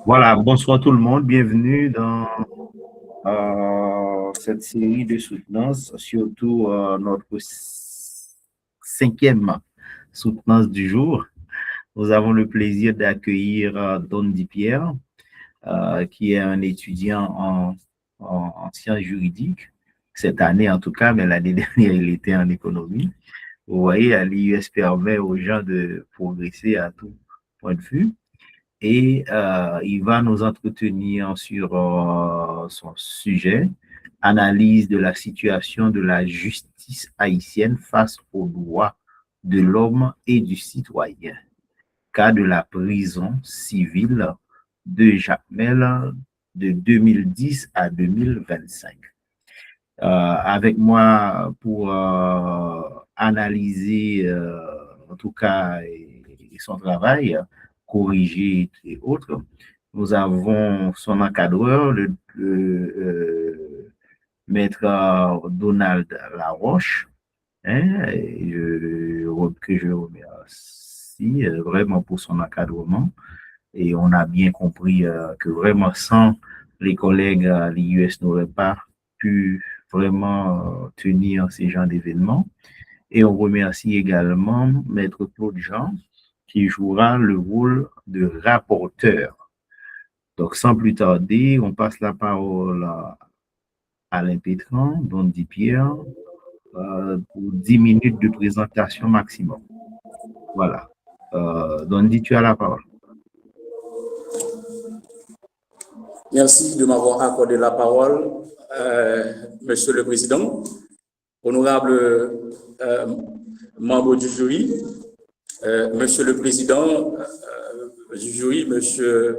Voilà, bonsoir tout le monde, bienvenue dans cette série de soutenances, surtout notre cinquième soutenance du jour. Nous avons le plaisir d'accueillir Don Dipierre, qui est un étudiant en sciences juridiques, cette année en tout cas, mais l'année dernière, il était en économie. Vous voyez, l'IUS permet aux gens de progresser à tout point de vue. Et il va nous entretenir sur son sujet, analyse de la situation de la justice haïtienne face aux droits de l'homme et du citoyen, cas de la prison civile de Jacmel de 2010 à 2025. Avec moi pour analyser en tout cas son travail, corriger et autres. Nous avons son encadreur, le maître Donald Laroche, hein, que je remercie vraiment pour son encadrement. Et on a bien compris que vraiment sans les collègues, l'IUS n'aurait pas pu vraiment tenir ces genres d'événements. Et on remercie également Maître Claude Jean, qui jouera le rôle de rapporteur. Donc, sans plus tarder, on passe la parole à Alain Pétran, Don Dipierre, pour 10 minutes de présentation maximum. Voilà. Don Di, tu as la parole. Merci de m'avoir accordé la parole, Monsieur le Président, honorable membre du jury, Monsieur le Président du jury, Monsieur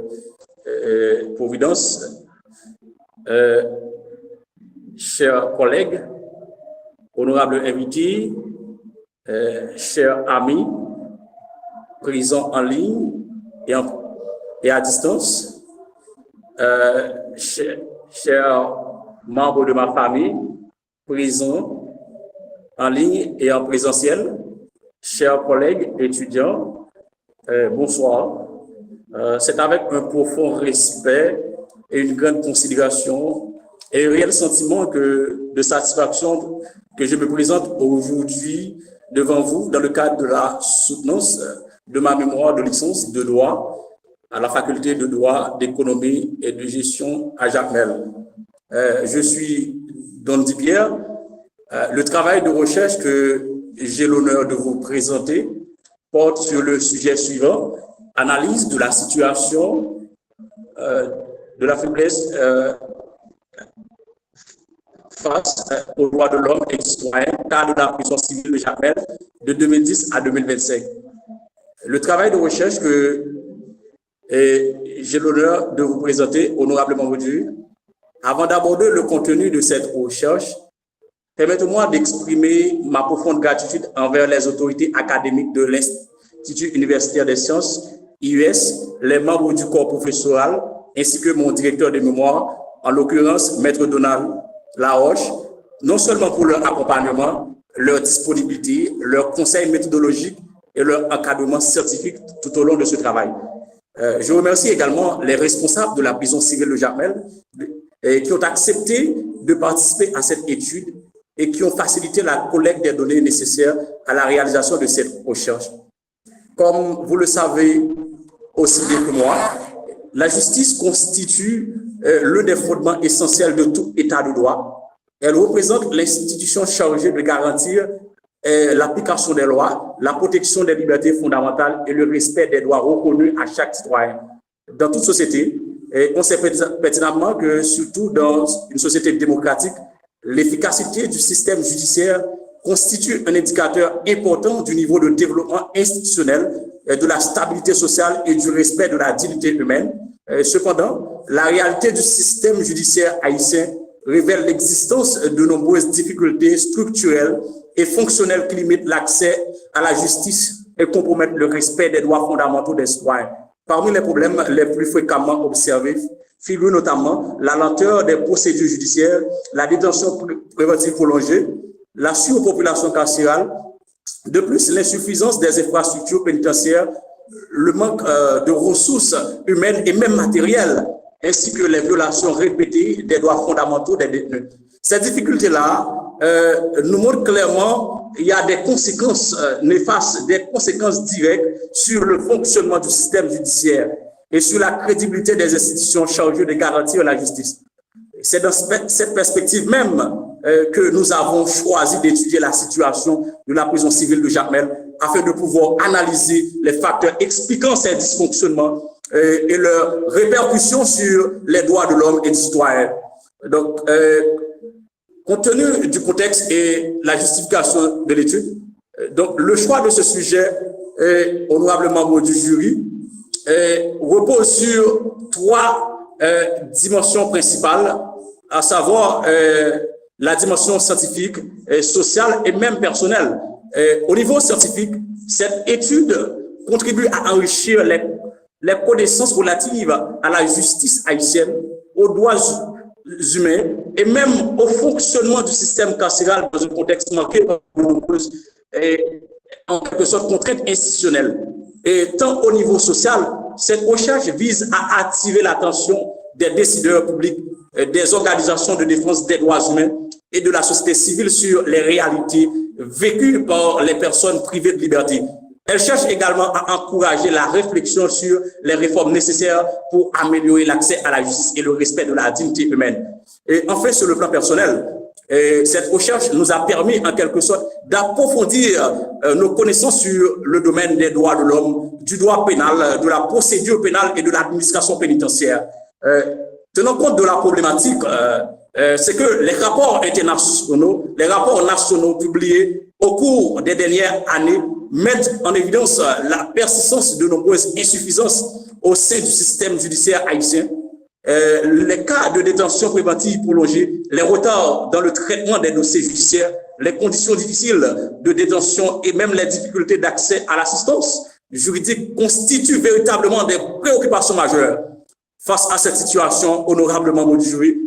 Providence, chers collègues, honorables invités, chers amis, présents en ligne et à distance, chers membres de ma famille, présents en ligne et en présentiel, chers collègues étudiants, bonsoir. C'est avec un profond respect et une grande considération et un réel sentiment de satisfaction que je me présente aujourd'hui devant vous dans le cadre de la soutenance de ma mémoire de licence de droit à la faculté de droit, d'économie et de gestion à Jacmel. Je suis Don Dipierre. Le travail de recherche que j'ai l'honneur de vous présenter porte sur le sujet suivant: analyse de la situation de la faiblesse face aux droits de l'homme et du citoyen, cas de la prison civile de Jacmel de 2010 à 2025. Le travail de recherche que j'ai l'honneur de vous présenter, honorablement aujourd'hui. Avant d'aborder le contenu de cette recherche, permettez-moi d'exprimer ma profonde gratitude envers les autorités académiques de l'Institut universitaire des sciences, IUS, les membres du corps professoral, ainsi que mon directeur de mémoire, en l'occurrence Maître Donald Laroche, non seulement pour leur accompagnement, leur disponibilité, leur conseil méthodologique et leur encadrement scientifique tout au long de ce travail. Je remercie également les responsables de la prison civile de Jacmel qui ont accepté de participer à cette étude et qui ont facilité la collecte des données nécessaires à la réalisation de cette recherche. Comme vous le savez aussi bien que moi, la justice constitue l'un des fondements essentiels de tout État de droit. Elle représente l'institution chargée de garantir l'application des lois, la protection des libertés fondamentales et le respect des droits reconnus à chaque citoyen. Dans toute société, on sait pertinemment que, surtout dans une société démocratique, l'efficacité du système judiciaire constitue un indicateur important du niveau de développement institutionnel, de la stabilité sociale et du respect de la dignité humaine. Cependant, la réalité du système judiciaire haïtien révèle l'existence de nombreuses difficultés structurelles et fonctionnelles qui limitent l'accès à la justice et compromettent le respect des droits fondamentaux des citoyens. Parmi les problèmes les plus fréquemment observés figurent notamment la lenteur des procédures judiciaires, la détention préventive prolongée, la surpopulation carcérale, de plus l'insuffisance des infrastructures pénitentiaires le manque de ressources humaines et même matérielles, ainsi que les violations répétées des droits fondamentaux des détenus. Ces difficultés-là nous montrent clairement qu'il y a des conséquences néfastes, des conséquences directes sur le fonctionnement du système judiciaire et sur la crédibilité des institutions chargées de garantir la justice. C'est dans cette perspective même que nous avons choisi d'étudier la situation de la prison civile de Jacmel afin de pouvoir analyser les facteurs expliquant ces dysfonctionnements et leurs répercussions sur les droits de l'homme et du citoyen. Donc, compte tenu du contexte et la justification de l'étude, donc le choix de ce sujet, honorable membre du jury, repose sur trois dimensions principales, à savoir la dimension scientifique, sociale et même personnelle. Au niveau scientifique, cette étude contribue à enrichir les connaissances relatives à la justice haïtienne, aux droits humains et même au fonctionnement du système carcéral dans un contexte marqué par de nombreuses en quelque sorte contraintes institutionnelles. Et tant au niveau social, cette recherche vise à attirer l'attention des décideurs publics, des organisations de défense des droits humains et de la société civile sur les réalités vécues par les personnes privées de liberté. Elle cherche également à encourager la réflexion sur les réformes nécessaires pour améliorer l'accès à la justice et le respect de la dignité humaine. Et enfin, sur le plan personnel, cette recherche nous a permis en quelque sorte d'approfondir nos connaissances sur le domaine des droits de l'homme, du droit pénal, de la procédure pénale et de l'administration pénitentiaire. Tenant compte de la problématique, c'est que les rapports internationaux, les rapports nationaux publiés au cours des dernières années mettent en évidence la persistance de nombreuses insuffisances au sein du système judiciaire haïtien, les cas de détention préventive prolongée, les retards dans le traitement des dossiers judiciaires, les conditions difficiles de détention et même les difficultés d'accès à l'assistance juridique constituent véritablement des préoccupations majeures. Face à cette situation, honorable membre du jury,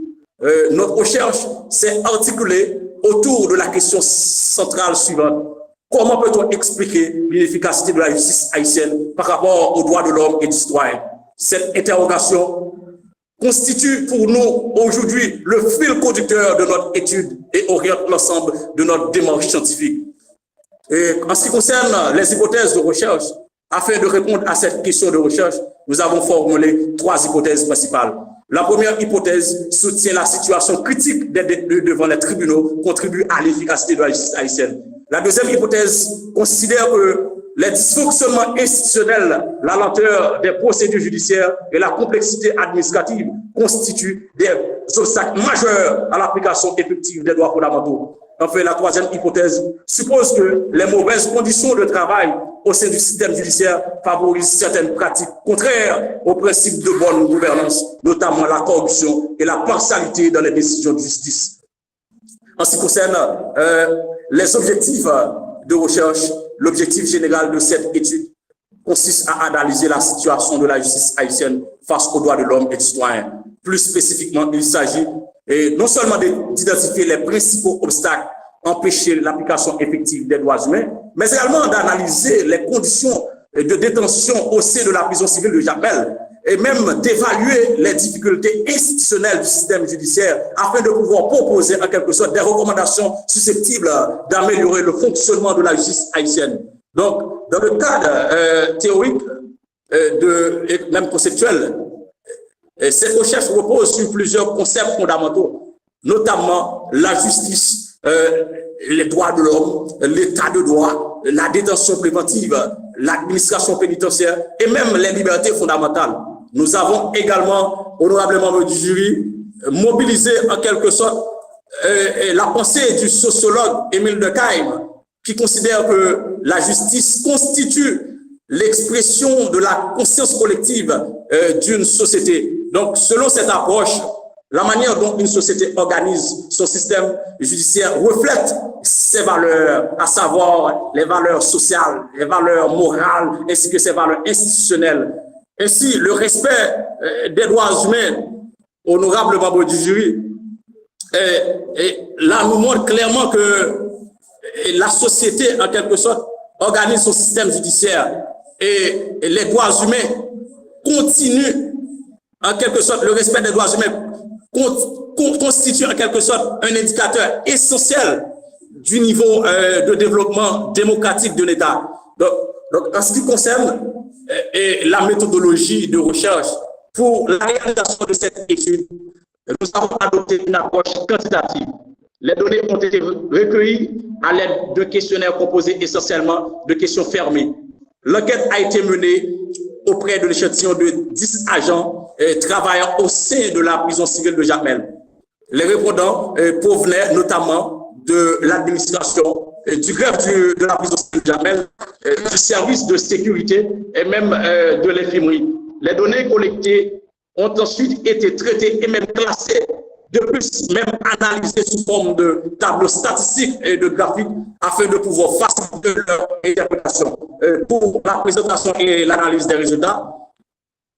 notre recherche s'est articulée autour de la question centrale suivante. Comment peut-on expliquer l'inefficacité de la justice haïtienne par rapport aux droits de l'homme et du citoyen? Cette interrogation constitue pour nous aujourd'hui le fil conducteur de notre étude et oriente l'ensemble de notre démarche scientifique. Et en ce qui concerne les hypothèses de recherche, afin de répondre à cette question de recherche, nous avons formulé trois hypothèses principales. La première hypothèse soutient la situation critique des détenus devant les tribunaux, contribue à l'efficacité de la justice haïtienne. La deuxième hypothèse considère que les dysfonctionnements institutionnels, la lenteur des procédures judiciaires et la complexité administrative constituent des obstacles majeurs à l'application effective des droits fondamentaux. Enfin, la troisième hypothèse suppose que les mauvaises conditions de travail au sein du système judiciaire favorisent certaines pratiques contraires aux principes de bonne gouvernance, notamment la corruption et la partialité dans les décisions de justice. En ce qui concerne les objectifs de recherche, l'objectif général de cette étude consiste à analyser la situation de la justice haïtienne face aux droits de l'homme et du citoyen. Plus spécifiquement, il s'agit non seulement d'identifier les principaux obstacles empêcher l'application effective des droits humains, mais également d'analyser les conditions de détention au sein de la prison civile de Jacmel et même d'évaluer les difficultés institutionnelles du système judiciaire afin de pouvoir proposer en quelque sorte des recommandations susceptibles d'améliorer le fonctionnement de la justice haïtienne. Donc, dans le cadre théorique et même conceptuel, cette recherche repose sur plusieurs concepts fondamentaux, notamment la justice, les droits de l'homme, l'état de droit, la détention préventive, l'administration pénitentiaire et même les libertés fondamentales. Nous avons également, honorable membre du jury, mobilisé en quelque sorte la pensée du sociologue Émile Durkheim, qui considère que la justice constitue l'expression de la conscience collective d'une société. Donc, selon cette approche, la manière dont une société organise son système judiciaire reflète ses valeurs, à savoir les valeurs sociales, les valeurs morales, ainsi que ses valeurs institutionnelles. Ainsi, le respect des droits humains, honorable membre du jury, là nous montre clairement que la société, en quelque sorte, organise son système judiciaire et les droits humains continuent en quelque sorte, le respect des droits humains constitue en quelque sorte un indicateur essentiel du niveau de développement démocratique de l'État. Donc, en ce qui concerne la méthodologie de recherche pour la réalisation de cette étude, nous avons adopté une approche quantitative. Les données ont été recueillies à l'aide de questionnaires composés essentiellement de questions fermées. L'enquête a été menée auprès de l'échantillon de 10 agents travaillant au sein de la prison civile de Jacmel. Les répondants provenaient notamment de l'administration, du greffe de la prison civile de Jacmel, du service de sécurité et même de l'infirmerie. Les données collectées ont ensuite été traitées et même classées, de plus même analysées sous forme de tableaux statistiques et de graphiques afin de pouvoir faciliter leur interprétation. Pour la présentation et l'analyse des résultats,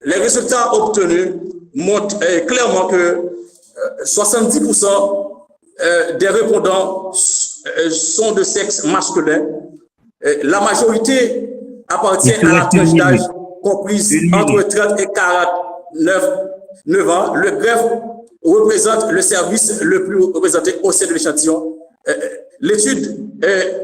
les résultats obtenus montrent clairement que 70% des répondants sont de sexe masculin. La majorité appartient à la tranche d'âge comprise entre 30 et 49 ans. Le greffe représente le service le plus représenté au sein de l'échantillon. L'étude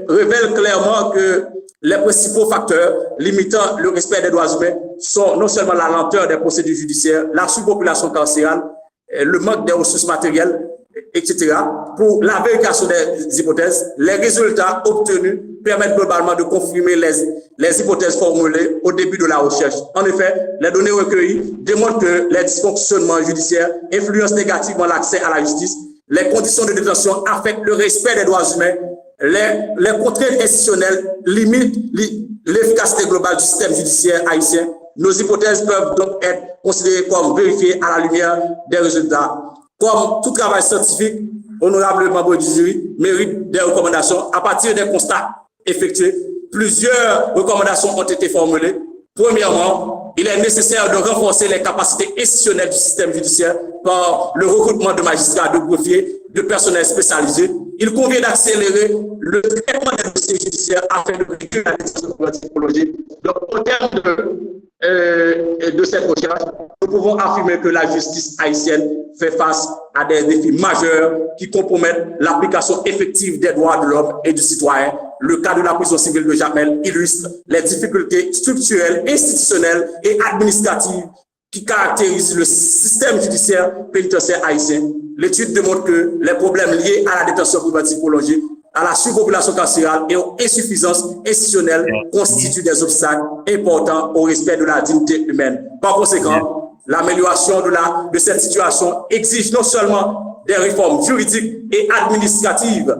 révèle clairement que les principaux facteurs limitant le respect des droits humains sont non seulement la lenteur des procédures judiciaires, la sous-population carcérale, le manque des ressources matérielles, etc. Pour la vérification des hypothèses, les résultats obtenus permettent globalement de confirmer les hypothèses formulées au début de la recherche. En effet, les données recueillies démontrent que les dysfonctionnements judiciaires influencent négativement l'accès à la justice, les conditions de détention affectent le respect des droits humains, les contraintes institutionnelles limitent l'efficacité globale du système judiciaire haïtien. Nos hypothèses peuvent donc être considérées comme vérifiées à la lumière des résultats. Comme tout travail scientifique, honorable membre du jury mérite des recommandations. À partir des constats effectués, plusieurs recommandations ont été formulées. Premièrement, il est nécessaire de renforcer les capacités institutionnelles du système judiciaire par le recrutement de magistrats, de greffiers, de personnel spécialisé. Il convient d'accélérer le traitement des dossiers judiciaires afin de réduire la détention psychologique. Donc, au terme de cette recherche, nous pouvons affirmer que la justice haïtienne fait face à des défis majeurs qui compromettent l'application effective des droits de l'homme et du citoyen. Le cas de la prison civile de Jacmel illustre les difficultés structurelles, institutionnelles et administratives qui caractérisent le système judiciaire pénitentiaire haïtien. L'étude démontre que les problèmes liés à la détention préventive prolongée, à la surpopulation carcérale et aux insuffisances institutionnelles constituent des obstacles importants au respect de la dignité humaine. Par conséquent, l'amélioration de cette situation exige non seulement des réformes juridiques et administratives,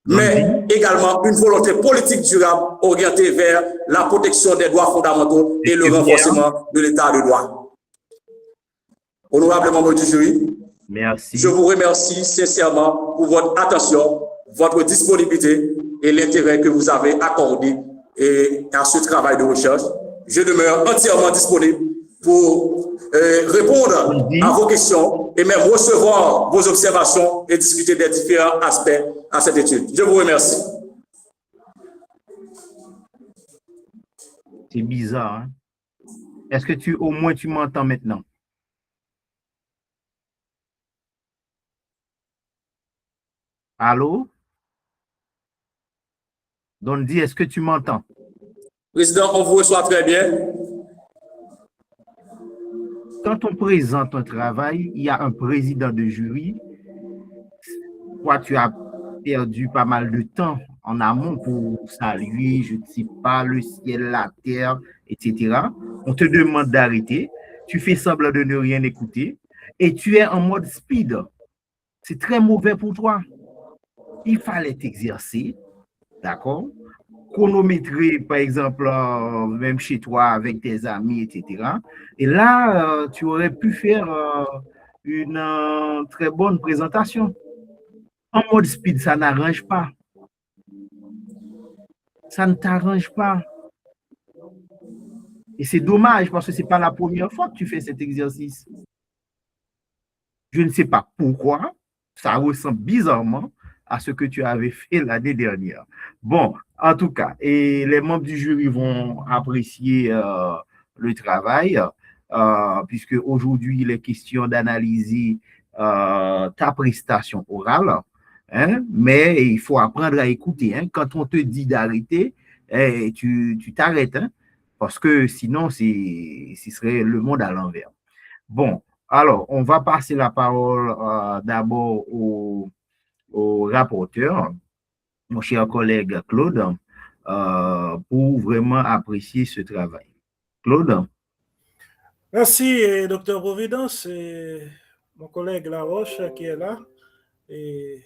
mais également une volonté politique durable orientée vers la protection des droits fondamentaux et le renforcement de l'état de droit. Honorable membre du jury, merci. Je vous remercie sincèrement pour votre attention, votre disponibilité et l'intérêt que vous avez accordé à ce travail de recherche. Je demeure entièrement disponible pour répondre à vos questions et même recevoir vos observations et discuter des différents aspects à cette étude. Je vous remercie. C'est bizarre, hein? Est-ce que au moins tu m'entends maintenant? Allô? Dondi, est-ce que tu m'entends? Président, on vous reçoit très bien. Quand on présente un travail, il y a un président de jury. Toi, tu as perdu pas mal de temps en amont pour saluer, je ne sais pas, le ciel, la terre, etc. On te demande d'arrêter. Tu fais semblant de ne rien écouter et tu es en mode speed. C'est très mauvais pour toi. Il fallait t'exercer, d'accord? Chronométrer, par exemple, même chez toi, avec tes amis, etc. Et là, tu aurais pu faire une très bonne présentation. En mode speed, ça n'arrange pas. Ça ne t'arrange pas. Et c'est dommage parce que ce n'est pas la première fois que tu fais cet exercice. Je ne sais pas pourquoi. Ça ressemble bizarrement à ce que tu avais fait l'année dernière. Bon, en tout cas, et les membres du jury vont apprécier le travail, puisque aujourd'hui, il est question d'analyser ta prestation orale, hein, mais il faut apprendre à écouter. Hein. Quand on te dit d'arrêter, tu t'arrêtes, hein, parce que sinon, ce serait le monde à l'envers. Bon, alors, on va passer la parole d'abord au rapporteur, mon cher collègue Claude, pour vraiment apprécier ce travail. Claude? Merci, docteur Providence, et mon collègue Laroche qui est là. Et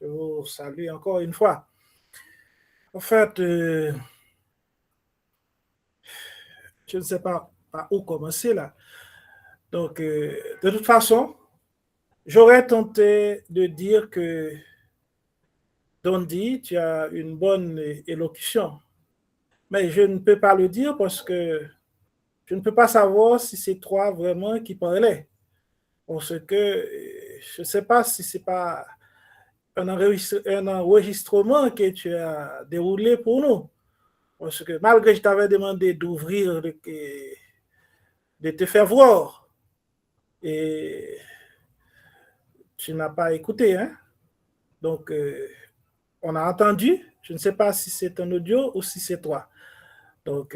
je vous salue encore une fois. En fait, je ne sais pas par où commencer là. Donc, de toute façon, j'aurais tenté de dire que Dondi, tu as une bonne élocution. Mais je ne peux pas le dire parce que je ne peux pas savoir si c'est toi vraiment qui parlais. Parce que je ne sais pas si ce n'est pas un enregistrement que tu as déroulé pour nous. Parce que malgré que je t'avais demandé d'ouvrir, de te faire voir, et tu n'as pas écouté. Hein? Donc, on a entendu. Je ne sais pas si c'est un audio ou si c'est toi. Donc,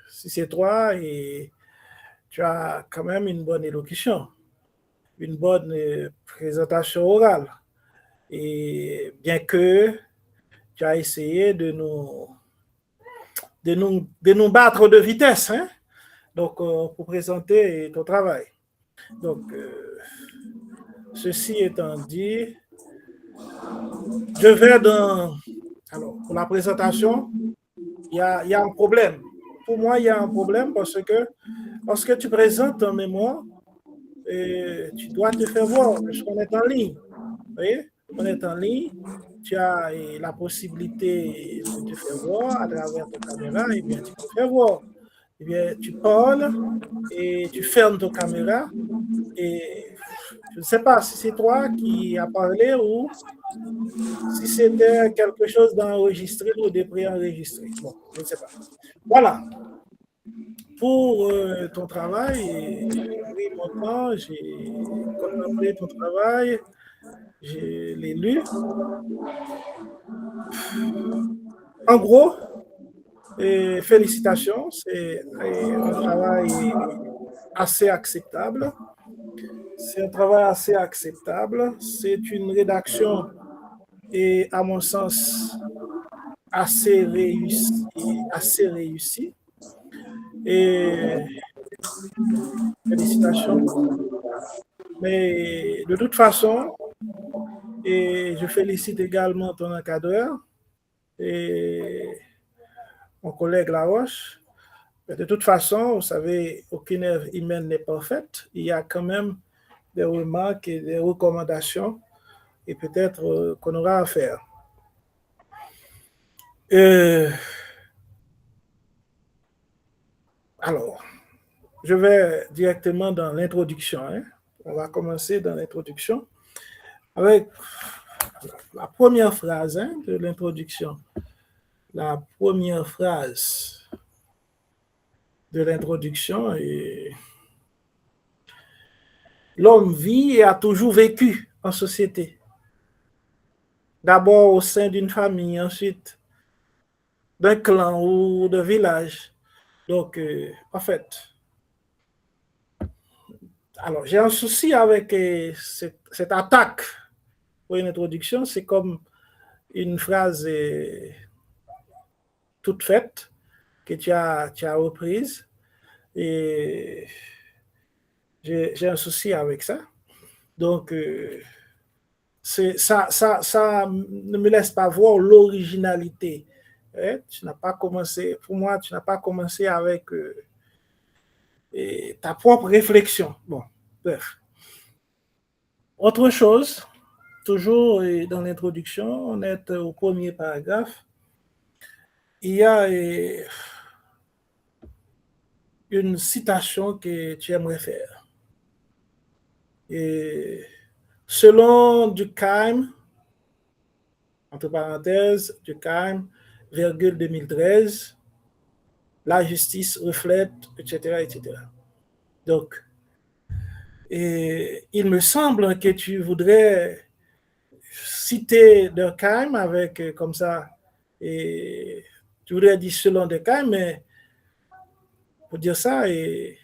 si c'est toi, et tu as quand même une bonne élocution, une bonne présentation orale. Et bien que tu as essayé de nous battre de vitesse, hein? Donc, pour présenter ton travail. Donc, ceci étant dit, je vais dans... Alors, pour la présentation, il y a un problème. Pour moi, il y a un problème parce que tu présentes en mémoire, et tu dois te faire voir, puisqu'on est en ligne. Vous voyez? On est en ligne, tu as la possibilité de te faire voir à travers ta caméra, et bien tu te fais voir. Eh bien, tu parles et tu fermes ta caméra, et je ne sais pas si c'est toi qui as parlé ou si c'était quelque chose d'enregistré ou de préenregistré. Bon, je ne sais pas. Voilà. Pour ton travail, j'ai pris mon temps, j'ai contemplé ton travail, je l'ai lu. En gros, félicitations, c'est un travail assez acceptable. C'est un travail assez acceptable. C'est une rédaction, et à mon sens, assez réussie. Et félicitations. Mais de toute façon, et je félicite également ton encadreur et mon collègue Laroche. Mais de toute façon, vous savez, aucune œuvre humaine n'est parfaite. Il y a quand même des remarques et des recommandations, et peut-être qu'on aura à faire. Alors, je vais directement dans l'introduction. Hein. On va commencer dans l'introduction avec la première phrase, hein, de l'introduction. La première phrase de l'introduction est: l'homme vit et a toujours vécu en société. D'abord au sein d'une famille, ensuite d'un clan ou d'un village. Donc, en fait, alors j'ai un souci avec cette attaque pour une introduction. C'est comme une phrase toute faite que tu as reprise, et j'ai un souci avec ça. Donc, ça ne me laisse pas voir l'originalité. Tu n'as pas commencé, pour moi, tu n'as pas commencé avec ta propre réflexion. Bon, bref. Autre chose, toujours dans l'introduction, on est au premier paragraphe. Il y a une citation que tu aimerais faire. Et selon Durkheim, entre parenthèses, Durkheim, virgule 2013, la justice reflète, etc., etc. Donc, et il me semble que tu voudrais citer Durkheim avec comme ça, et tu voudrais dire selon Durkheim, mais pour dire ça, et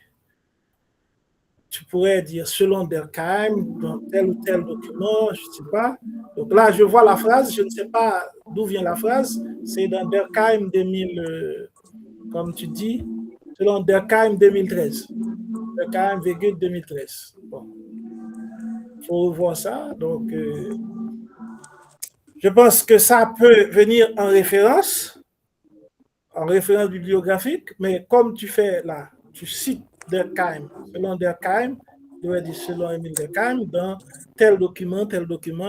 tu pourrais dire selon Durkheim dans tel ou tel document, je ne sais pas. Donc là, je vois la phrase, je ne sais pas d'où vient la phrase, c'est dans Durkheim 2000, comme tu dis, selon Durkheim 2013. Durkheim, 2013. Bon. Il faut revoir ça. Donc, je pense que ça peut venir en référence bibliographique, mais comme tu fais là, tu cites Durkheim, selon Durkheim, tu dois dire selon Emile Durkheim, dans tel document,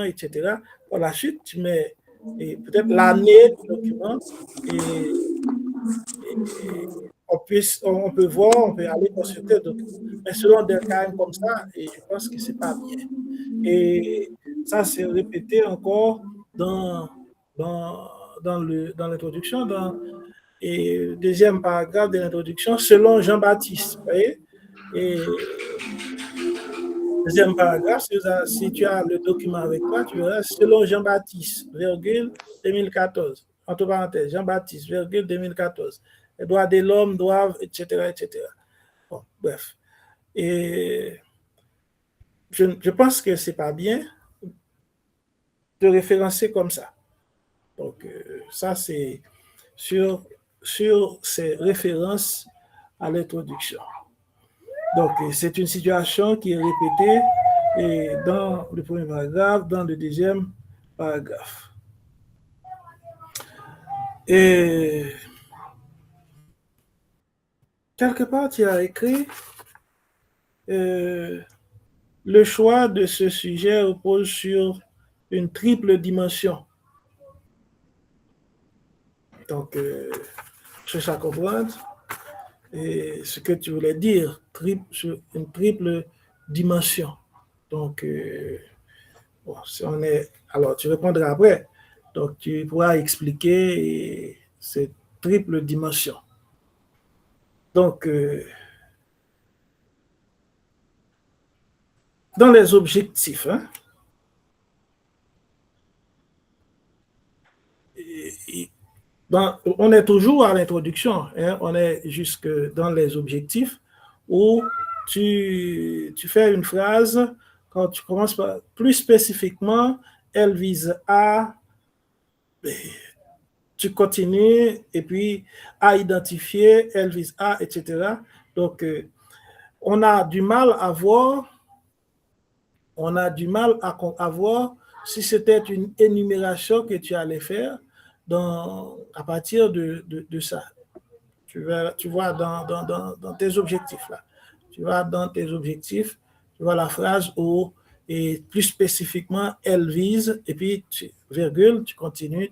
etc. Par la suite, tu mets peut-être l'année du document et on peut voir, on peut aller consulter le document. Mais selon Durkheim comme ça, et je pense que c'est pas bien. Et ça, c'est répété encore dans l'introduction, et deuxième paragraphe de l'introduction, selon Jean-Baptiste. Vous voyez? Et deuxième paragraphe, si tu as le document avec toi, tu verras selon Jean-Baptiste, virgule 2014. Entre parenthèses, Jean-Baptiste, virgule 2014. Les droits de l'homme doivent, etc., etc. Bon, bref. Et je pense que c'est pas bien de référencer comme ça. Donc, ça, c'est sur ces références à l'introduction. Donc, c'est une situation qui est répétée et dans le premier paragraphe, dans le deuxième paragraphe. Et quelque part, tu as écrit le choix de ce sujet repose sur une triple dimension. Donc, je cherche à comprendre et ce que tu voulais dire, sur une triple dimension. Donc, bon, si on est, alors tu répondras après. Donc, tu pourras expliquer cette triple dimension. Donc, dans les objectifs, hein, on est toujours à l'introduction, hein, on est jusque dans les objectifs où tu fais une phrase, quand tu commences par plus spécifiquement, elle vise à, tu continues, et puis à identifier, elle vise à, etc. Donc, on a du mal à voir si c'était une énumération que tu allais faire à partir de ça. Tu vois dans tes objectifs là. Tu vois dans tes objectifs, tu vois la phrase où, et plus spécifiquement, elle vise, et puis virgule, tu continues.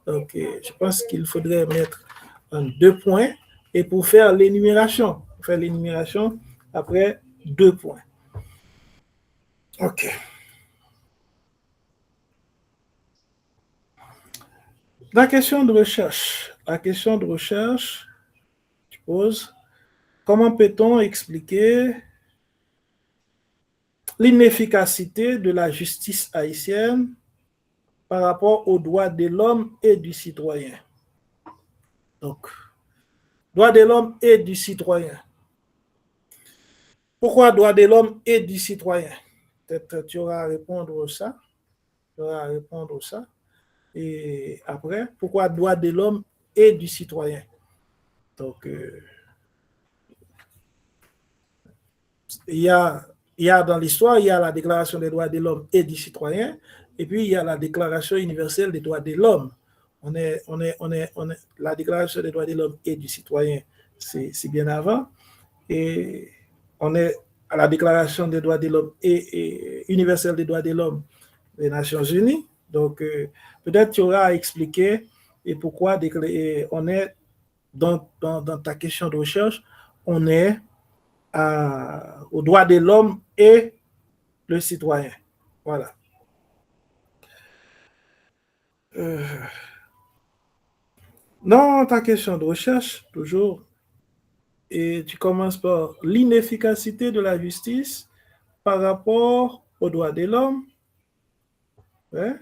Donc, je pense qu'il faudrait mettre deux points, et pour faire l'énumération, après 2 points. OK. La question de recherche, tu poses, comment peut-on expliquer l'inefficacité de la justice haïtienne par rapport aux droits de l'homme et du citoyen? Donc, droits de l'homme et du citoyen. Pourquoi droits de l'homme et du citoyen? Peut-être tu auras à répondre ça. Et après, pourquoi droits de l'homme et du citoyen? Donc, il y a dans l'histoire, il y a la Déclaration des droits de l'homme et du citoyen, et puis il y a la Déclaration universelle des droits de l'homme. La Déclaration des droits de l'homme et du citoyen, c'est bien avant, et on est à la Déclaration des droits de l'homme et universelle des droits de l'homme des Nations Unies. Donc, peut-être tu auras à expliquer et pourquoi on est dans ta question de recherche, on est aux droits de l'homme et le citoyen. Voilà. Dans ta question de recherche, toujours, et tu commences par l'inefficacité de la justice par rapport aux droits de l'homme, hein,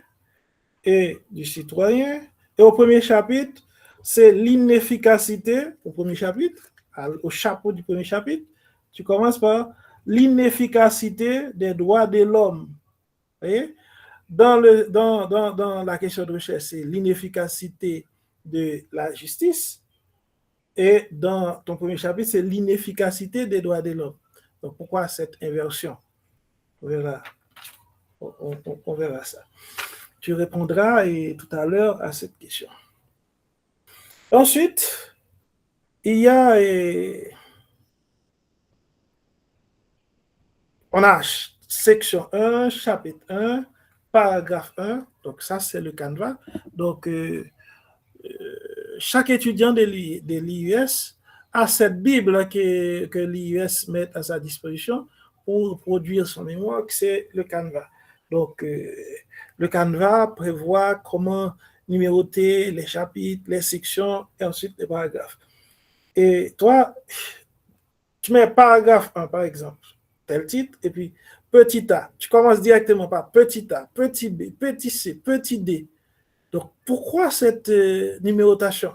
et du citoyen. Et au premier chapitre, c'est l'inefficacité, au premier chapitre, au chapeau du premier chapitre, tu commences par l'inefficacité des droits de l'homme. Dans la question de recherche, c'est l'inefficacité de la justice. Et dans ton premier chapitre, c'est l'inefficacité des droits de l'homme. Donc, pourquoi cette inversion? On verra, on verra ça. Tu répondras tout à l'heure à cette question. Ensuite, il y a... on a section 1, chapitre 1, paragraphe 1. Donc, ça, c'est le canevas. Donc, chaque étudiant de l'IUS a cette Bible que l'IUS met à sa disposition pour produire son mémoire, c'est le canevas. Donc, le canevas prévoit comment numéroter les chapitres, les sections et ensuite les paragraphes. Et toi, tu mets paragraphe 1, par exemple, tel titre, et puis petit a. Tu commences directement par petit a, petit b, petit c, petit d. Donc, pourquoi cette numérotation?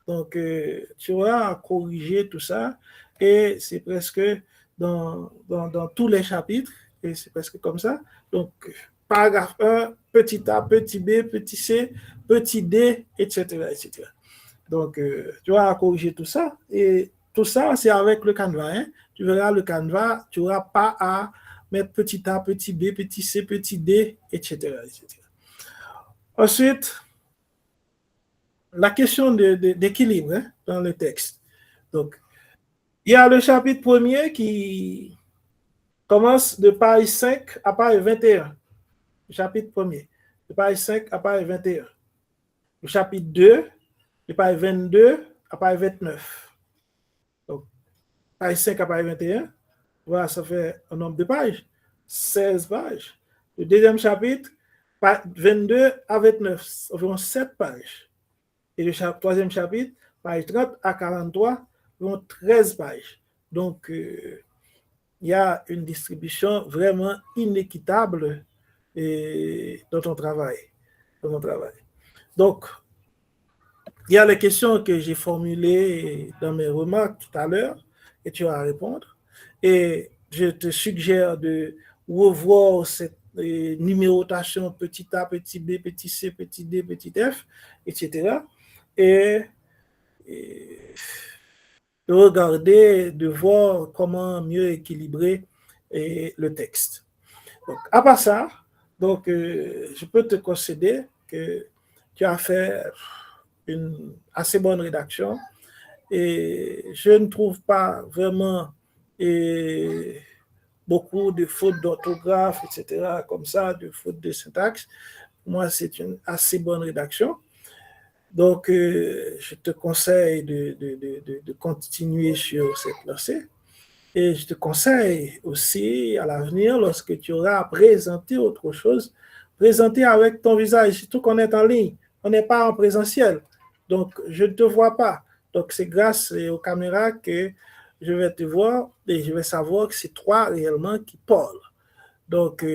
Donc, tu auras corriger tout ça, et c'est presque dans tous les chapitres, et c'est presque comme ça. Donc, paragraphe 1, petit a, petit b, petit c, petit d, etc. etc. Donc, tu vas corriger tout ça, et tout ça, c'est avec le canevas. Hein? Tu verras le canevas, tu n'auras pas à mettre petit a, petit b, petit c, petit d, etc. etc. Ensuite, la question d'équilibre, hein, dans le texte. Donc, il y a le chapitre premier qui commence de page 5 à page 21. Le chapitre premier, de page 5 à page 21. Le chapitre 2, de page 22 à page 29. Donc, page 5 à page 21, voilà, ça fait un nombre de pages, 16 pages. Le deuxième chapitre, 22 à 29, environ 7 pages. Et le troisième chapitre, page 30 à 43, environ 13 pages. Donc, il y a une distribution vraiment inéquitable dans ton travail. Donc, il y a les questions que j'ai formulées dans mes remarques tout à l'heure et tu vas répondre. Et je te suggère de revoir cette numérotation petit a, petit b, petit c, petit d, petit f, etc. Et de regarder, de voir comment mieux équilibrer le texte. Donc, à part ça, donc, je peux te concéder que tu as fait une assez bonne rédaction et je ne trouve pas vraiment beaucoup de fautes d'orthographe, etc., comme ça, de fautes de syntaxe. Moi, c'est une assez bonne rédaction. Donc, je te conseille de continuer sur cette lancée. Et je te conseille aussi à l'avenir, lorsque tu auras à présenter autre chose, présenter avec ton visage, surtout qu'on est en ligne, on n'est pas en présentiel. Donc, je ne te vois pas. Donc, c'est grâce aux caméras que je vais te voir et je vais savoir que c'est toi réellement qui parle. Donc,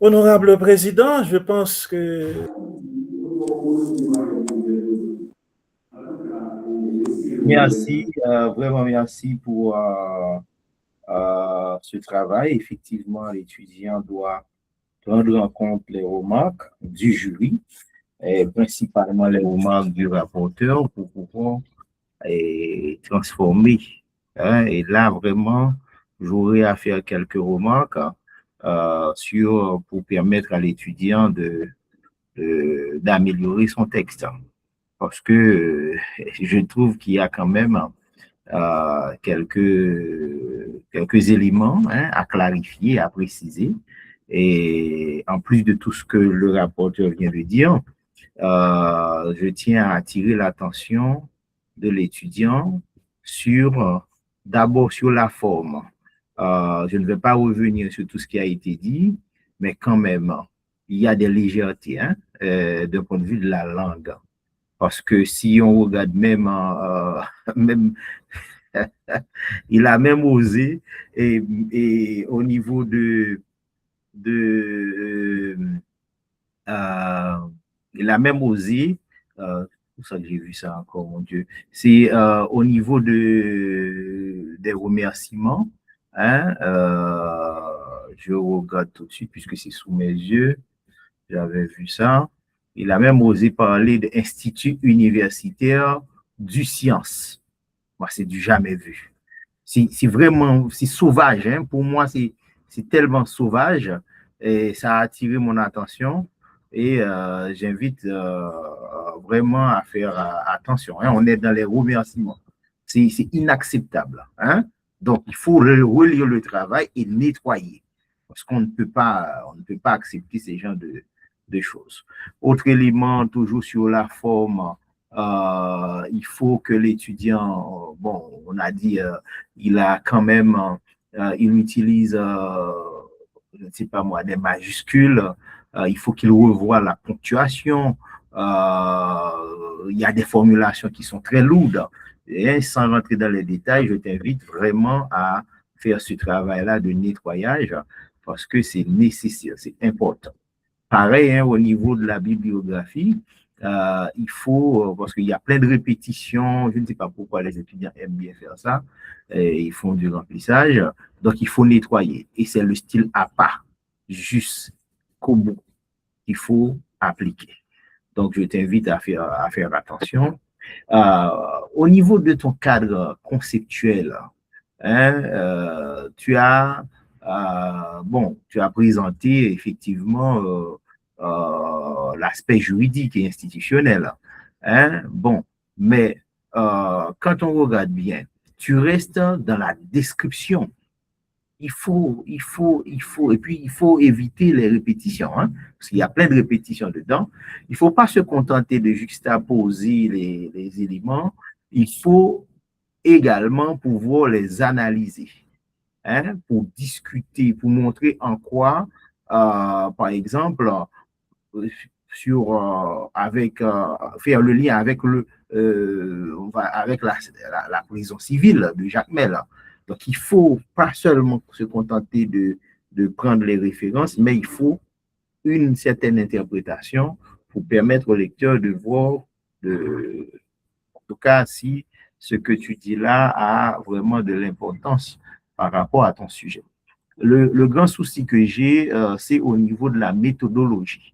honorable président, je pense que... Merci, vraiment merci pour ce travail. Effectivement, l'étudiant doit prendre en compte les remarques du jury, et principalement les remarques du rapporteur pour pouvoir transformer. Hein. Et là, vraiment, j'aurais à faire quelques remarques pour permettre à l'étudiant d'améliorer son texte. Parce que je trouve qu'il y a quand même quelques éléments, hein, à clarifier, à préciser. Et en plus de tout ce que le rapporteur vient de dire, je tiens à attirer l'attention de l'étudiant d'abord sur la forme. Je ne vais pas revenir sur tout ce qui a été dit, mais quand même, il y a des légèretés d'un point de vue de la langue. Parce que si on regarde même, même il a même osé, et au niveau de il a même osé, où ça que j'ai vu ça encore, mon Dieu, c'est au niveau des remerciements, je regarde tout de suite puisque c'est sous mes yeux, j'avais vu ça. Il a même osé parler d'Institut universitaire du science. Moi, c'est du jamais vu. C'est vraiment, c'est sauvage. Pour moi, c'est tellement sauvage. Et ça a attiré mon attention. Et j'invite vraiment à faire attention. On est dans les remerciements. C'est inacceptable. Donc, il faut relire le travail et nettoyer. Parce qu'on ne peut pas accepter ces genres de choses. Autre élément, toujours sur la forme, il faut que l'étudiant, bon, on a dit, il a quand même, il utilise, je ne sais pas moi, des majuscules, il faut qu'il revoie la ponctuation, il y a des formulations qui sont très lourdes. Et sans rentrer dans les détails, je t'invite vraiment à faire ce travail-là de nettoyage parce que c'est nécessaire, c'est important. Pareil, au niveau de la bibliographie, il faut, parce qu'il y a plein de répétitions, je ne sais pas pourquoi les étudiants aiment bien faire ça, ils font du remplissage, donc il faut nettoyer. Et c'est le style à pas, jusqu'au bout, qu'il faut appliquer. Donc, je t'invite à faire attention. Au niveau de ton cadre conceptuel, tu as présenté effectivement l'aspect juridique et institutionnel. Bon, mais quand on regarde bien, tu restes dans la description. Et puis il faut éviter les répétitions, parce qu'il y a plein de répétitions dedans. Il ne faut pas se contenter de juxtaposer les éléments. Il faut également pouvoir les analyser, pour discuter, pour montrer en quoi, par exemple, faire le lien avec avec la prison civile de Jacmel. Donc, il ne faut pas seulement se contenter de prendre les références, mais il faut une certaine interprétation pour permettre au lecteur de voir, en tout cas, si ce que tu dis là a vraiment de l'importance par rapport à ton sujet. Le grand souci que j'ai, c'est au niveau de la méthodologie.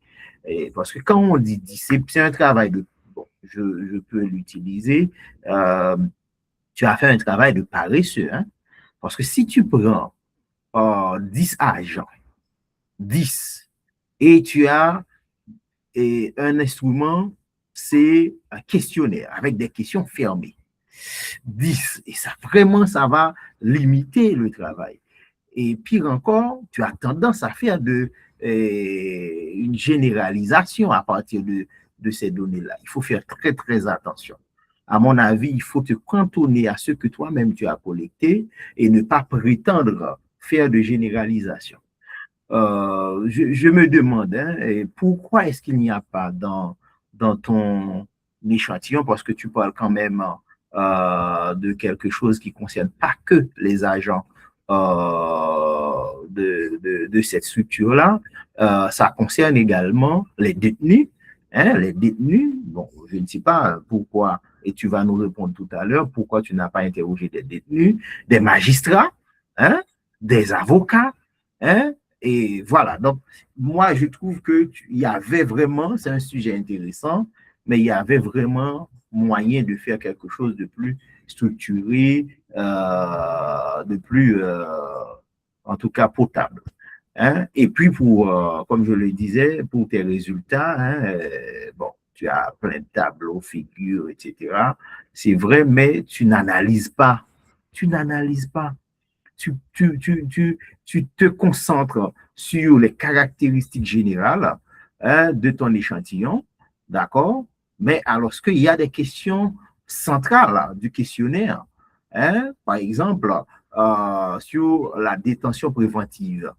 Parce que quand on dit c'est un travail de... Bon, je peux l'utiliser. Tu as fait un travail de paresseux. Parce que si tu prends 10 agents, 10, et tu as un instrument, c'est un questionnaire avec des questions fermées. 10, et ça vraiment, ça va limiter le travail. Et pire encore, tu as tendance à faire une généralisation à partir de ces données-là. Il faut faire très, très attention. À mon avis, il faut te cantonner à ce que toi-même tu as collecté et ne pas prétendre faire de généralisation. Je me demande, pourquoi est-ce qu'il n'y a pas dans ton échantillon, parce que tu parles quand même de quelque chose qui ne concerne pas que les agents de cette structure-là, ça concerne également les détenus. Les détenus, bon, je ne sais pas pourquoi, et tu vas nous répondre tout à l'heure, pourquoi tu n'as pas interrogé des détenus, des magistrats, des avocats, et voilà. Donc, moi, je trouve qu'il y avait vraiment, c'est un sujet intéressant, mais il y avait vraiment moyen de faire quelque chose de plus structuré, de plus, en tout cas, potable. Et puis, comme je le disais, pour tes résultats, bon, tu as plein de tableaux, figures, etc. C'est vrai, mais tu n'analyses pas. Tu n'analyses pas. Tu te concentres sur les caractéristiques générales de ton échantillon, d'accord? Mais alors qu'il y a des questions centrales du questionnaire, par exemple, sur la détention préventive,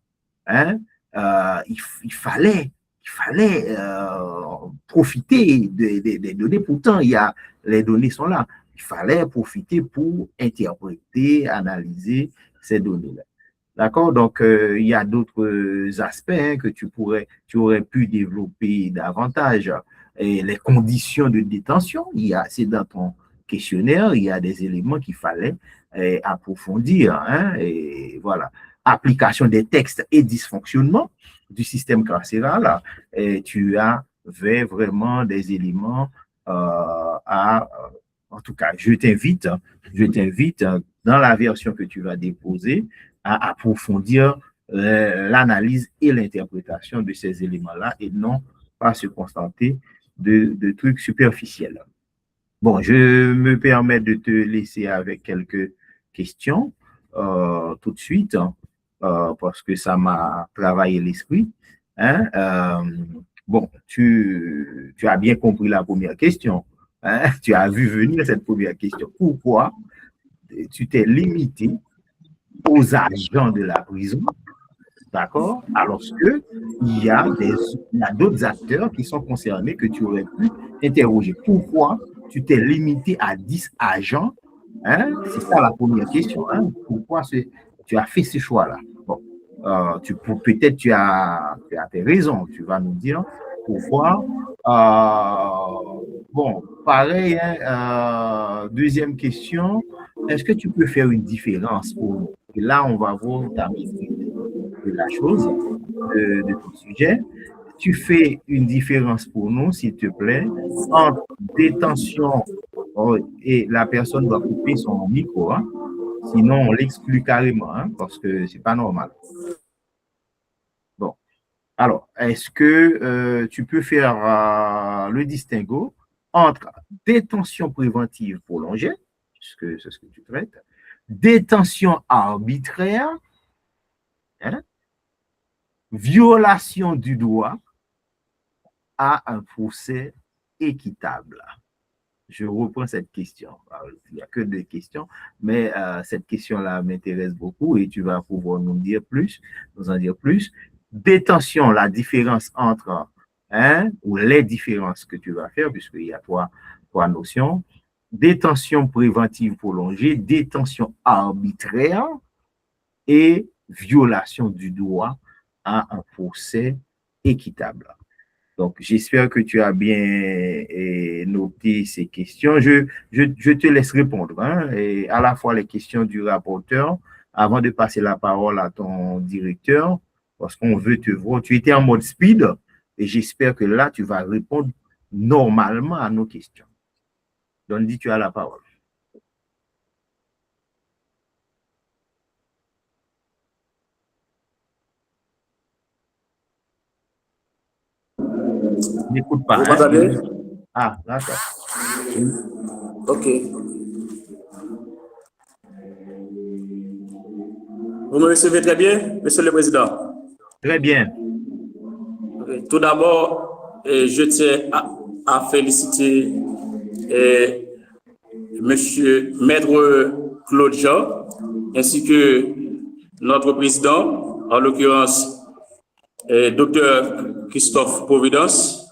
il fallait profiter des données. Pourtant, les données sont là. Il fallait profiter pour interpréter, analyser ces données-là. D'accord? Donc, il y a d'autres aspects que tu aurais pu développer davantage. Et les conditions de détention, c'est dans ton questionnaire, il y a des éléments qu'il fallait approfondir. Hein, et voilà. Application des textes et dysfonctionnement du système carcéral, et tu avais vraiment des éléments en tout cas, je t'invite dans la version que tu vas déposer à approfondir l'analyse et l'interprétation de ces éléments-là et non pas se contenter de trucs superficiels. Bon, je me permets de te laisser avec quelques questions tout de suite parce que ça m'a travaillé l'esprit. Hein? Bon, tu as bien compris la première question. Hein? Tu as vu venir cette première question. Pourquoi tu t'es limité aux agents de la prison, d'accord, alors qu'il y a d'autres acteurs qui sont concernés que tu aurais pu interroger. Pourquoi tu t'es limité à 10 agents? Hein? C'est ça la première question. Hein? Pourquoi tu as fait ce choix-là? Bon, peut-être tu as tes raisons. Tu vas nous dire pourquoi. Bon, pareil, hein, deuxième question. Est-ce que tu peux faire une différence pour nous? Et là, on va voir ta maîtrise de la chose, de ton sujet. Tu fais une différence pour nous, s'il te plaît, entre détention et la personne doit couper son micro, hein, sinon on l'exclut carrément, hein, parce que c'est pas normal. Bon, alors, est-ce que tu peux faire le distinguo entre détention préventive prolongée, puisque c'est ce que tu traites, détention arbitraire, hein, violation du droit à un procès équitable? Je reprends cette question. Alors, il n'y a que deux questions, mais cette question-là m'intéresse beaucoup et tu vas pouvoir nous en dire plus. Détention, la différence entre, hein, ou les différences que tu vas faire, puisqu'il y a trois notions. Détention préventive prolongée, détention arbitraire et violation du droit à un procès équitable. Donc, j'espère que tu as bien noté ces questions. Je te laisse répondre, hein, et à la fois les questions du rapporteur, avant de passer la parole à ton directeur, parce qu'on veut te voir. Tu étais en mode speed, et j'espère que là, tu vas répondre normalement à nos questions. Donc, dis, tu as la parole. N'écoute pas. Vous m'entendez? Ah, d'accord. OK. Vous me recevez très bien, Monsieur le Président? Très bien. Okay. Tout d'abord, je tiens à féliciter Monsieur Maître Claude Jean, ainsi que notre président, en l'occurrence Dr. Christophe Providence,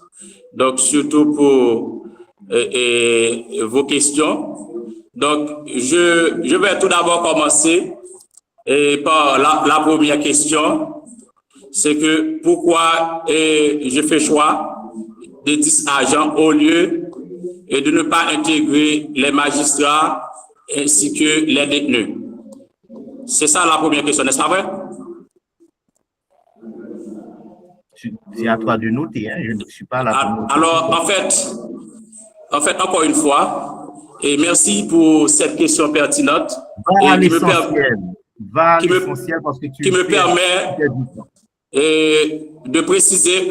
donc surtout pour vos questions. Donc, je vais tout d'abord commencer par la première question. C'est que pourquoi je fais choix de 10 agents au lieu de ne pas intégrer les magistrats ainsi que les détenus. C'est ça la première question, n'est-ce pas vrai? C'est à toi de noter, hein? Je ne suis pas là pour noter. Alors, en fait, encore une fois, et merci pour cette question pertinente. Va à l'essentiel. Parce que qui me permet de préciser.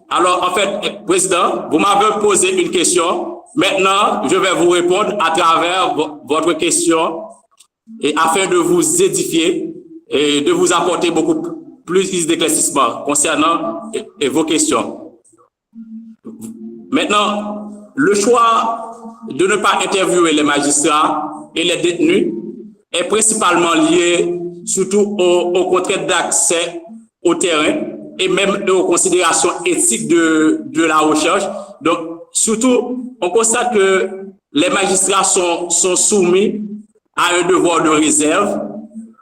Alors, en fait, Président, vous m'avez posé une question. Maintenant, je vais vous répondre à travers votre question et afin de vous édifier et de vous apporter beaucoup plus d'éclaircissement concernant vos questions. Maintenant, le choix de ne pas interviewer les magistrats et les détenus est principalement lié surtout aux contraintes d'accès au terrain et même aux considérations éthiques de la recherche. Donc, surtout, on constate que les magistrats sont soumis à un devoir de réserve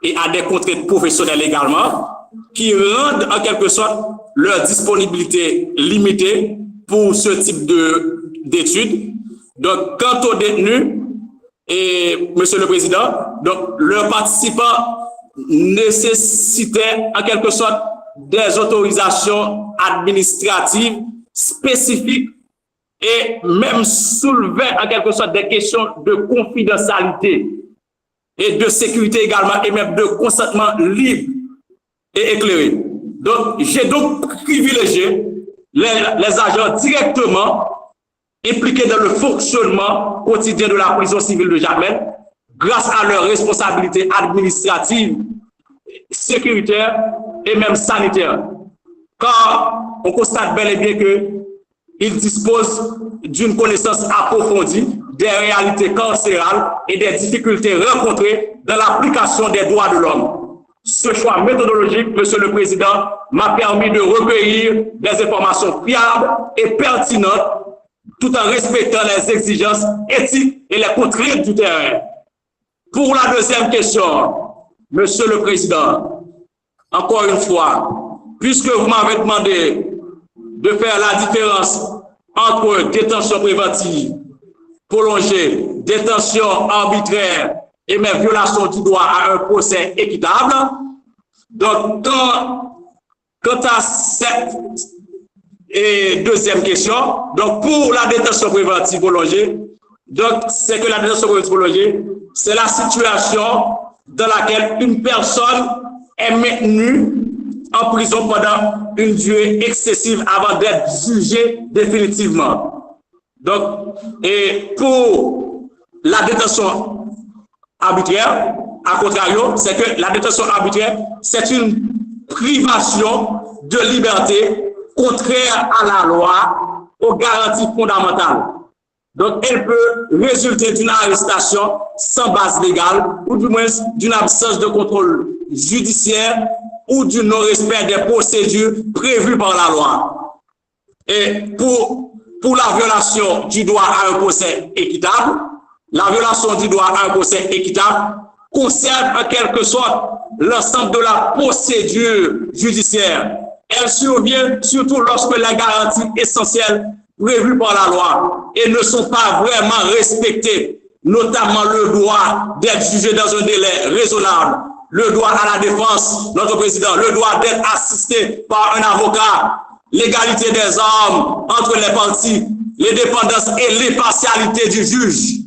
et à des contraintes professionnelles également, qui rendent en quelque sorte leur disponibilité limitée pour ce type d'études. Donc, quant aux détenus, et Monsieur le Président, donc leurs participants nécessitaient en quelque sorte des autorisations administratives spécifiques et même soulevaient en quelque sorte des questions de confidentialité et de sécurité également, et même de consentement libre et éclairé. Donc, j'ai donc privilégié les agents directement impliqués dans le fonctionnement quotidien de la prison civile de Jamel, grâce à leurs responsabilités administratives, sécuritaires et même sanitaires. Car on constate bel et bien qu'ils disposent d'une connaissance approfondie des réalités carcérales et des difficultés rencontrées dans l'application des droits de l'homme. Ce choix méthodologique, Monsieur le Président, m'a permis de recueillir des informations fiables et pertinentes tout en respectant les exigences éthiques et les contraintes du terrain. Pour la deuxième question, Monsieur le Président, encore une fois, puisque vous m'avez demandé de faire la différence entre détention préventive, prolongée, détention arbitraire et même violation du droit à un procès équitable. Donc, quant à cette deuxième question, donc pour la détention préventive prolongée, donc c'est que la détention préventive prolongée, c'est la situation dans laquelle une personne est maintenue en prison pendant une durée excessive avant d'être jugée définitivement. Donc, et pour la détention arbitraire, à contrario, c'est que la détention arbitraire, c'est une privation de liberté contraire à la loi, aux garanties fondamentales. Donc, elle peut résulter d'une arrestation sans base légale ou du moins d'une absence de contrôle judiciaire ou du non-respect des procédures prévues par la loi. Et pour la violation du droit à un procès équitable, la violation du droit à un procès équitable concerne en quelque sorte l'ensemble de la procédure judiciaire. Elle survient surtout lorsque les garanties essentielles prévues par la loi et ne sont pas vraiment respectées, notamment le droit d'être jugé dans un délai raisonnable, le droit à la défense, notre président, le droit d'être assisté par un avocat, l'égalité des armes entre les parties, l'indépendance et l'impartialité du juge.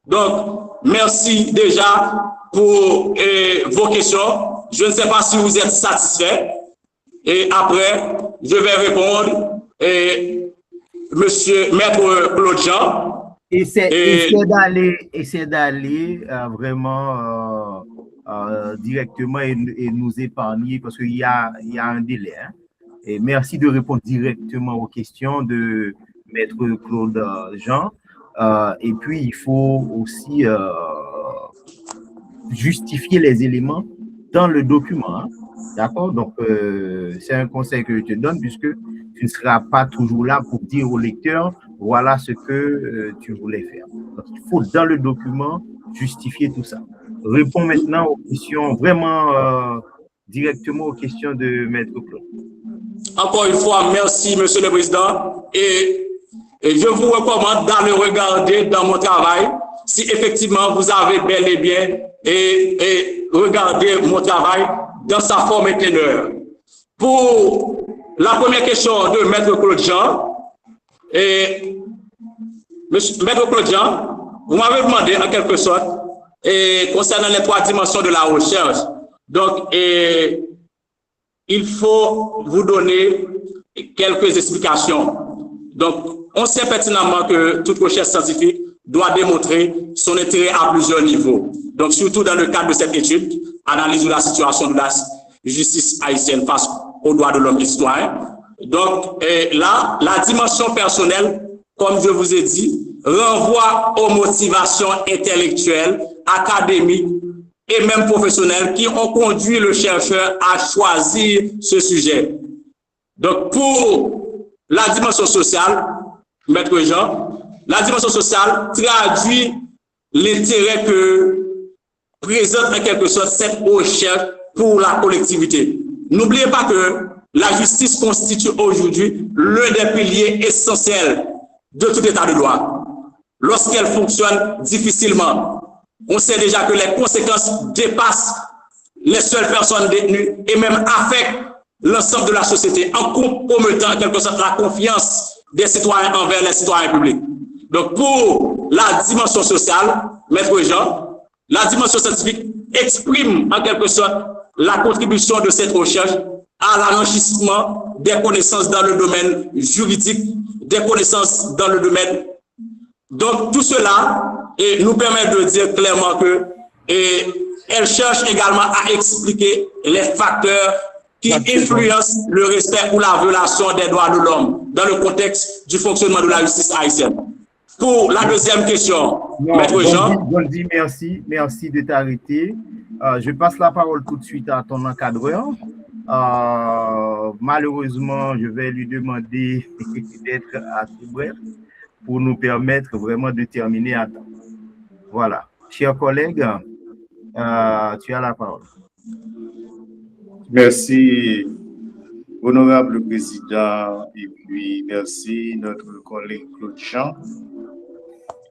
Donc, merci déjà pour vos questions. Je ne sais pas si vous êtes satisfait. Et après, je vais répondre, Monsieur Maître Claude Jean. Essaie d'aller vraiment directement et nous épargner parce qu'il y a un délai. Hein. Et merci de répondre directement aux questions de Maître Claude Jean. Et puis, il faut aussi justifier les éléments dans le document. Hein. D'accord? Donc, c'est un conseil que je te donne puisque tu ne seras pas toujours là pour dire au lecteur, voilà ce que tu voulais faire. Donc, il faut dans le document justifier tout ça. Réponds maintenant aux questions, vraiment directement aux questions de Maître Claude. Encore une fois, merci, Monsieur le Président. Et je vous recommande d'aller regarder dans mon travail si effectivement vous avez bel et bien et regarder mon travail dans sa forme et teneur. Pour la première question de Maître Claude Jean, Maître Claude Jean, vous m'avez demandé en quelque sorte concernant les 3 dimensions de la recherche. Donc, il faut vous donner quelques explications. Donc, on sait pertinemment que toute recherche scientifique doit démontrer son intérêt à plusieurs niveaux. Donc, surtout dans le cadre de cette étude, analyse de la situation de la justice haïtienne face aux droits de l'homme et citoyen. Donc, là, la dimension personnelle, comme je vous ai dit, renvoie aux motivations intellectuelles, académiques et même professionnelles qui ont conduit le chercheur à choisir ce sujet. Donc, pour la dimension sociale, Maître Jean, la dimension sociale traduit l'intérêt que présente en quelque sorte cette recherche pour la collectivité. N'oubliez pas que la justice constitue aujourd'hui l'un des piliers essentiels de tout état de droit. Lorsqu'elle fonctionne difficilement, on sait déjà que les conséquences dépassent les seules personnes détenues et même affectent l'ensemble de la société en compromettant en quelque sorte la confiance des citoyens envers les citoyens publics. Donc pour la dimension sociale, Maître Jean, la dimension scientifique exprime en quelque sorte la contribution de cette recherche à l'enrichissement des connaissances dans le domaine juridique, des connaissances dans le domaine. Donc tout cela nous permet de dire clairement que elle cherche également à expliquer les facteurs qui influencent le respect ou la violation des droits de l'homme dans le contexte du fonctionnement de la justice haïtienne. Pour la deuxième question, Maître Jean. Goldie, merci de t'arrêter. Je passe la parole tout de suite à ton encadreur. Malheureusement, je vais lui demander d'être assez bref pour nous permettre vraiment de terminer à temps. Voilà. Chers collègues, tu as la parole. Merci, honorable président, et puis merci notre collègue Claude Jean.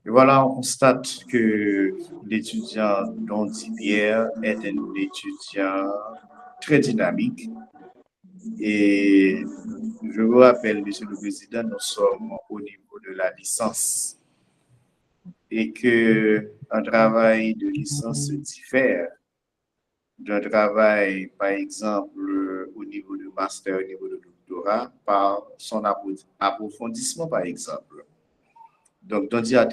Et voilà, on constate que l'étudiant Dondi Pierre est un étudiant très dynamique. Et je vous rappelle, monsieur le président, nous sommes au niveau de la licence et qu'un travail de licence se diffère d'un travail, par exemple, au niveau de master, au niveau de doctorat, par son approfondissement, par exemple. Donc, Dondi a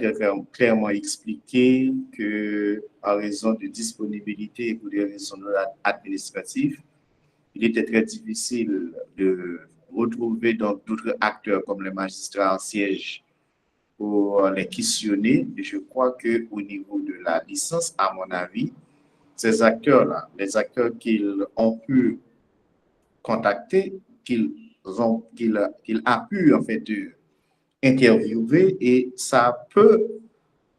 clairement expliqué que, en raison de disponibilité et pour des raisons administratives, il était très difficile de retrouver d'autres acteurs comme les magistrats en siège pour les questionner. Et je crois qu'au niveau de la licence, à mon avis, ces acteurs-là, les acteurs qu'ils ont pu contacter, qu'il a pu en fait interviewer, et ça peut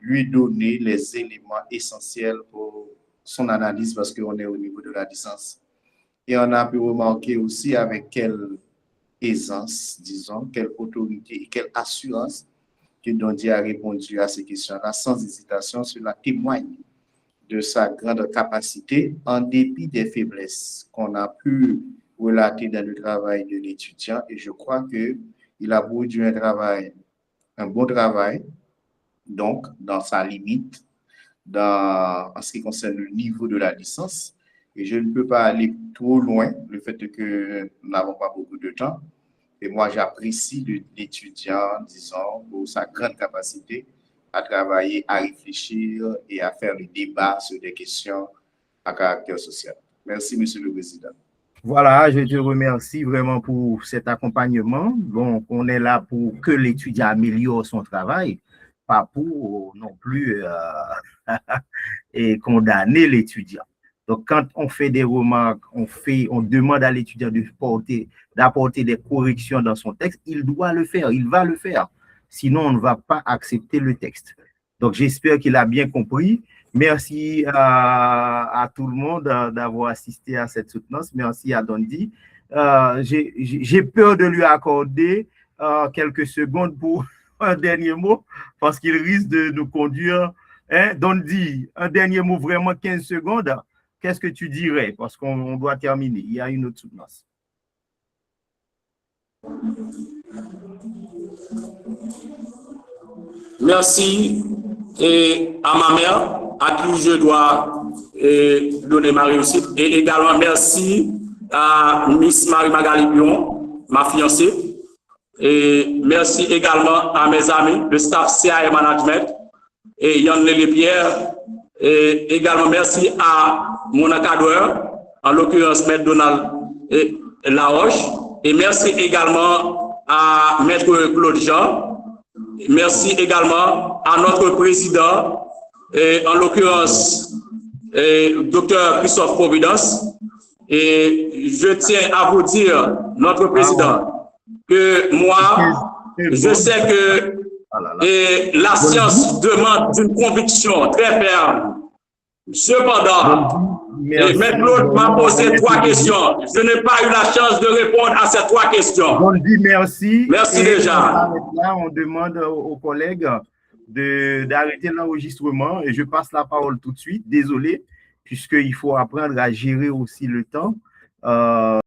lui donner les éléments essentiels pour son analyse parce qu'on est au niveau de la licence. Et on a pu remarquer aussi avec quelle aisance, disons, quelle autorité et quelle assurance que Dondi a répondu à ces questions-là sans hésitation. Cela témoigne de sa grande capacité en dépit des faiblesses qu'on a pu relater dans le travail de l'étudiant. Et je crois qu'il a produit un bon travail, donc dans sa limite, en ce qui concerne le niveau de la licence. Et je ne peux pas aller trop loin, le fait que nous n'avons pas beaucoup de temps. Et moi, j'apprécie l'étudiant, disons, pour sa grande capacité à travailler, à réfléchir et à faire le débat sur des questions à caractère social. Merci, Monsieur le Président. Voilà, je te remercie vraiment pour cet accompagnement. Donc, on est là pour que l'étudiant améliore son travail, pas pour non plus et condamner l'étudiant. Donc, quand on fait des remarques, on demande à l'étudiant d'apporter des corrections dans son texte, il doit le faire, il va le faire. Sinon, on ne va pas accepter le texte. Donc, j'espère qu'il a bien compris. Merci à tout le monde d'avoir assisté à cette soutenance. Merci à Dondi. J'ai peur de lui accorder quelques secondes pour un dernier mot parce qu'il risque de nous conduire. Dondi, un dernier mot, vraiment 15 secondes. Qu'est-ce que tu dirais? Parce qu'on doit terminer. Il y a une autre soutenance. Merci et à ma mère, à qui je dois donner ma réussite. Et également merci à Miss Marie-Magali Pion, ma fiancée. Et merci également à mes amis, le staff CAE Management et Yann Lélépierre. Et également merci à mon encadreur, en l'occurrence Maître Donald Laroche. Et merci également à Maître Claude Jean. Merci également à notre président, en l'occurrence Dr Christophe Providence. Et je tiens à vous dire, notre président, que moi, je sais que la science demande une conviction très ferme. Cependant, M. Claude m'a posé 3 questions. Je n'ai pas eu la chance de répondre à ces 3 questions. On dit merci. Merci déjà. Là, on demande aux collègues d'arrêter l'enregistrement et je passe la parole tout de suite. Désolé, puisqu'il faut apprendre à gérer aussi le temps.